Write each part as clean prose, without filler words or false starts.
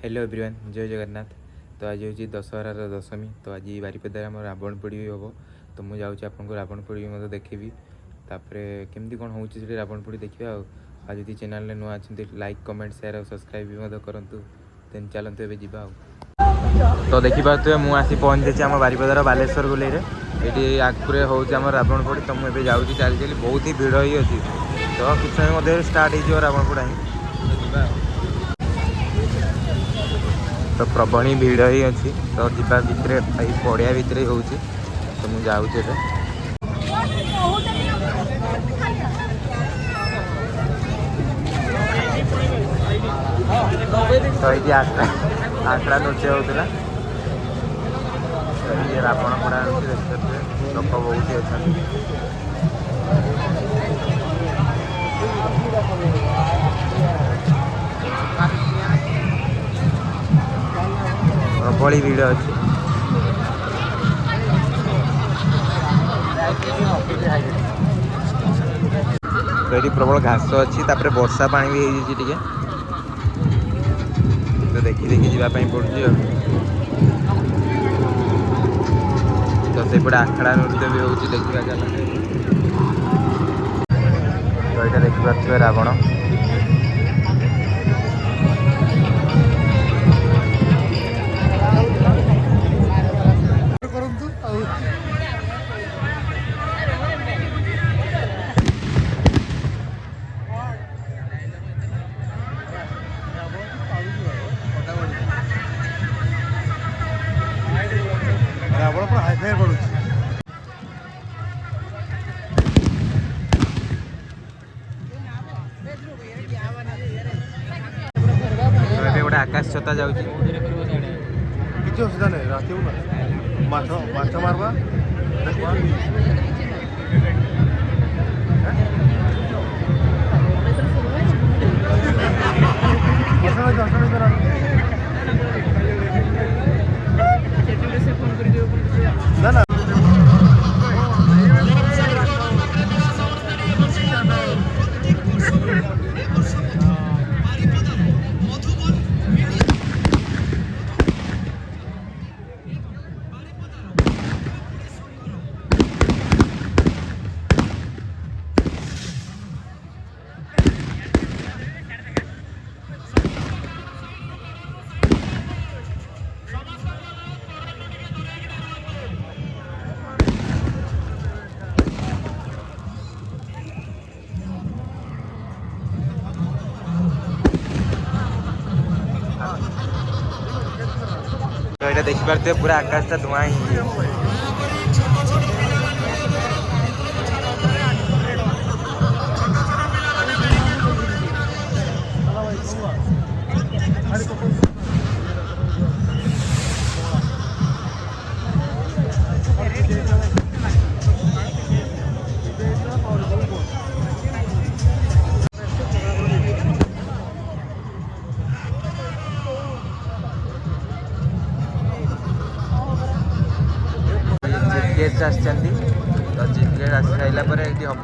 Hello everyone, जय जगन्नाथ। तो आज हूँ दशहरार दशमी। तो आज बारिपदार आम रावण पोड़ी भी हम। तो मुझे आपको रावण पोड़ी भी देखेबी। तापर केमती कौन हो रावण पोड़ी देखा। आज जब चैनल नुआ अच्छे लाइक कमेंट शेयर और सब्सक्राइब भी करूँ। देन चलते एवं जावा। तो देखिपे मुझे आसी पहुँच जाइए आम बारिपदार बालेश्वर गोलई ये आगुरी हूँ रावण पोड़ी। तो मुझे जाऊँगी चली चली बहुत ही भिड़ ही अच्छी। तो किस समय स्टार्ट हो रावण पोड़ा ही तो प्रबल ही भिड़ ही अच्छी। तो जीवा भितर पड़िया भितर हो। तो मुझे जाऊँचे तो ये आखड़ा नृत्य होता ये रावण पोड़ा देखते लोक बहुत ही अच्छा प्रबल भिड़ अच्छी। तो ये प्रबल घास अच्छी वर्षा पानी भी हो। तो देखी देखी जावाई पड़ी। तो सेपटे आखड़ा नृत्य भी होती देखा चल। तो यहाँ देखिपे रावण गोटे आकाश छता जाऊँ କିଛି ଅସୁବିଧା ନାହିଁ ରାତିକୁ ନା ମାଛ ମାରବା ନା ନା तो ये देखिपे पूरा आकाशटा धुआं ही गेस्ट आसछन्ती। तो चीफ गेस्ट आसी साइला पर ये हम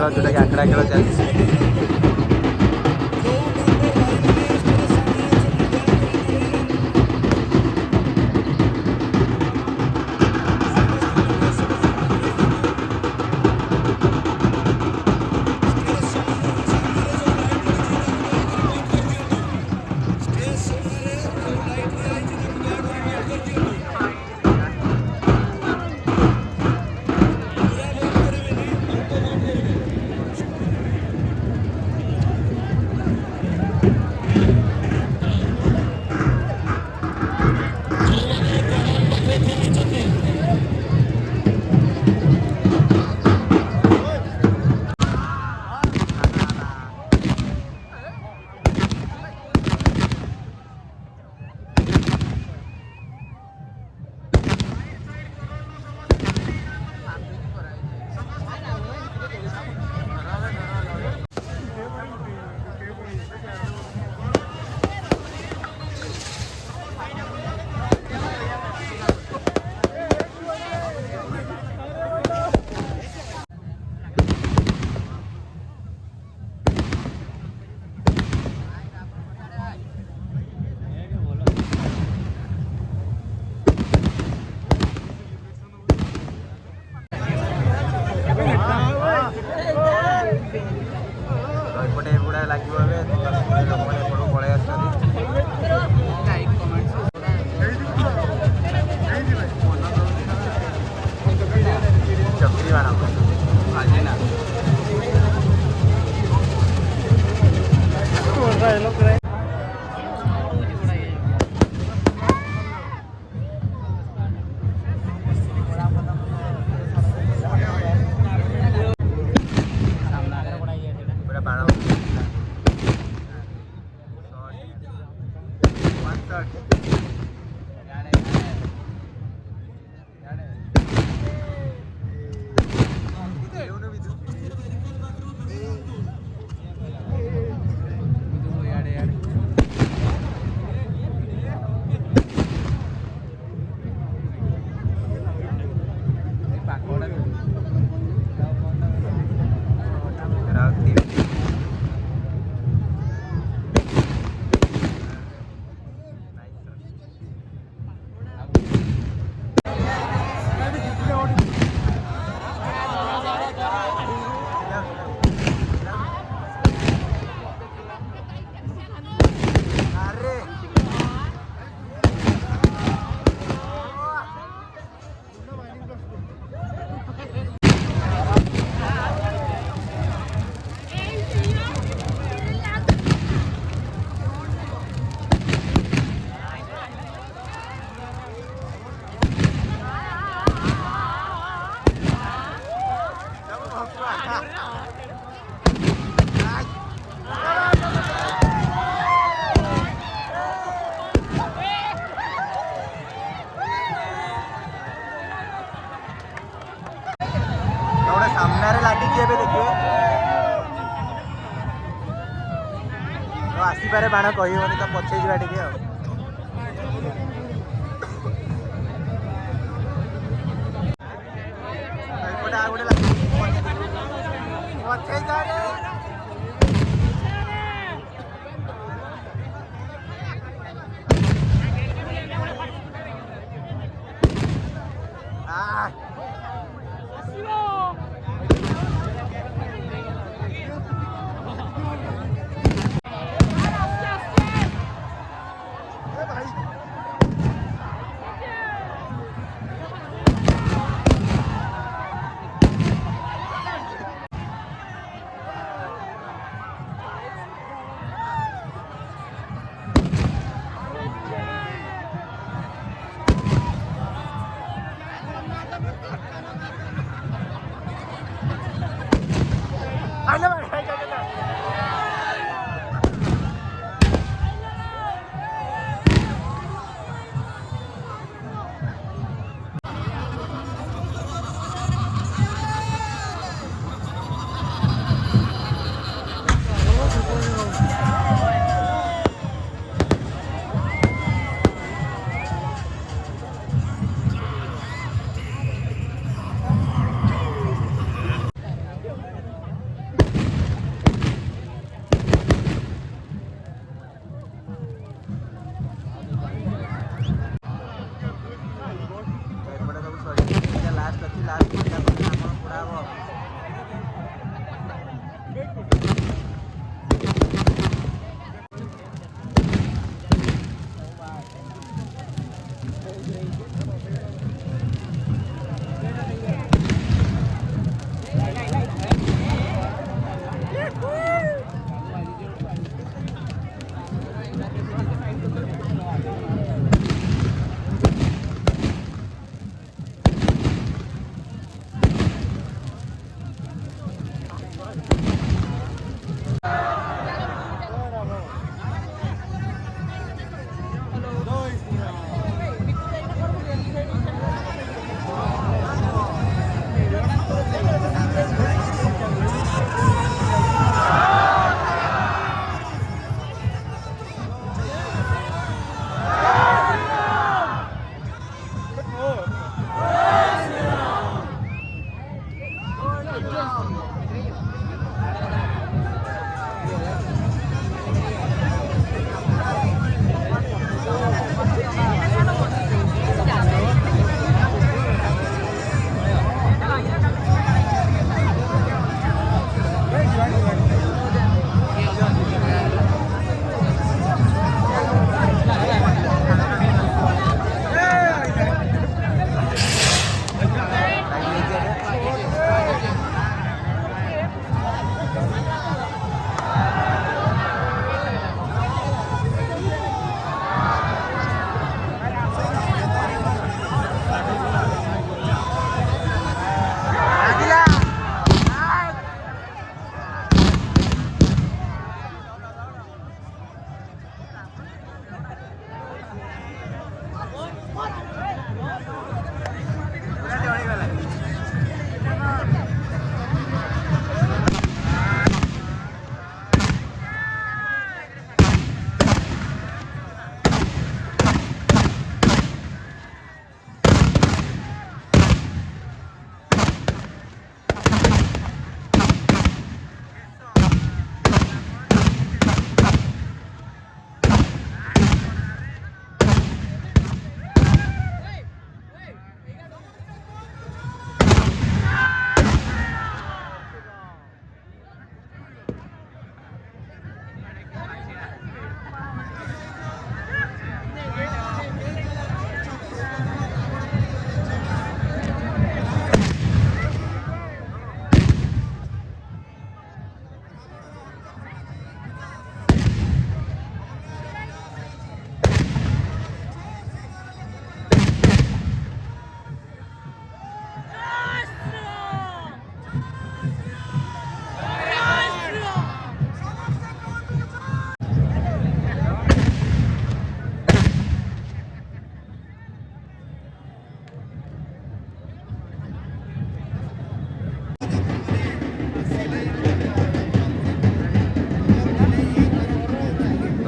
ଯେଉଁଟାକି ଆଖଡ଼ା ଖେଳ ଚାଲିଛି। ଏପଟେ ଏଗୁଡ଼ା ଲାଗିବ ଏବେ ଲୋକମାନେ ଏପଟକୁ ପଳେଇ ଆସୁଛନ୍ତି। ଚକ୍ରୀ ବାଣ ଆଜି ନା ପୁରା ବାଣ ଗୋଟେ ସାମ୍ନାରେ ଲାଗିଛି ଏବେ ଦେଖିବେ ତ ଆସିପାରେ ବାଣ କହିବନି ତ ପଛେଇ ଯିବା ଟିକେ ଆଉ ଏପଟେ ଆଉ ଗୋଟେ ଲାଗିଛି ପଛେଇ ଯାରେ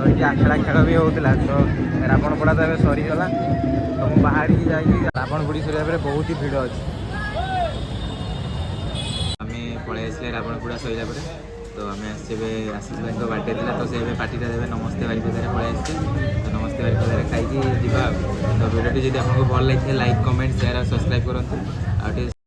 ଏଠି ଆଖେଡ଼ା ଖେଳ ବି ହେଉଥିଲା ତ ରାବଣ ପୋଡ଼ା ତ ଏବେ ସରିଗଲା ତ ମୁଁ ବାହାରିକି ଯାଇକି ରାବଣ ପୋଡ଼ି ସରିବା ପରେ ବହୁତ ହି ଭିଡ଼ ଅଛି। ଆମେ ପଳେଇ ଆସିଲେ ରାବଣ ପୋଡ଼ା ସରିଲା ପରେ ତ ଆମେ ଆସିଛେ ଏବେ ଆଶିଷ ଭାଇଙ୍କ ବାର୍ଥଡେ ଥିଲା ତ ସେ ଏବେ ପାର୍ଟିଟା ଦେବେ ନମସ୍ତେ ବାରିପଦାରେ ପଳେଇ ଆସିଛେ ତ ନମସ୍ତେ ବାରିପଦାରେ ଖାଇକି ଯିବା। ତ ଭିଡ଼ିଓଟି ଯଦି ଆପଣଙ୍କୁ ଭଲ ଲାଗିଥାଏ ଲାଇକ୍ କମେଣ୍ଟ ସେୟାର ଆଉ ସବସ୍କ୍ରାଇବ୍ କରନ୍ତୁ ଆଉ ଟିକେ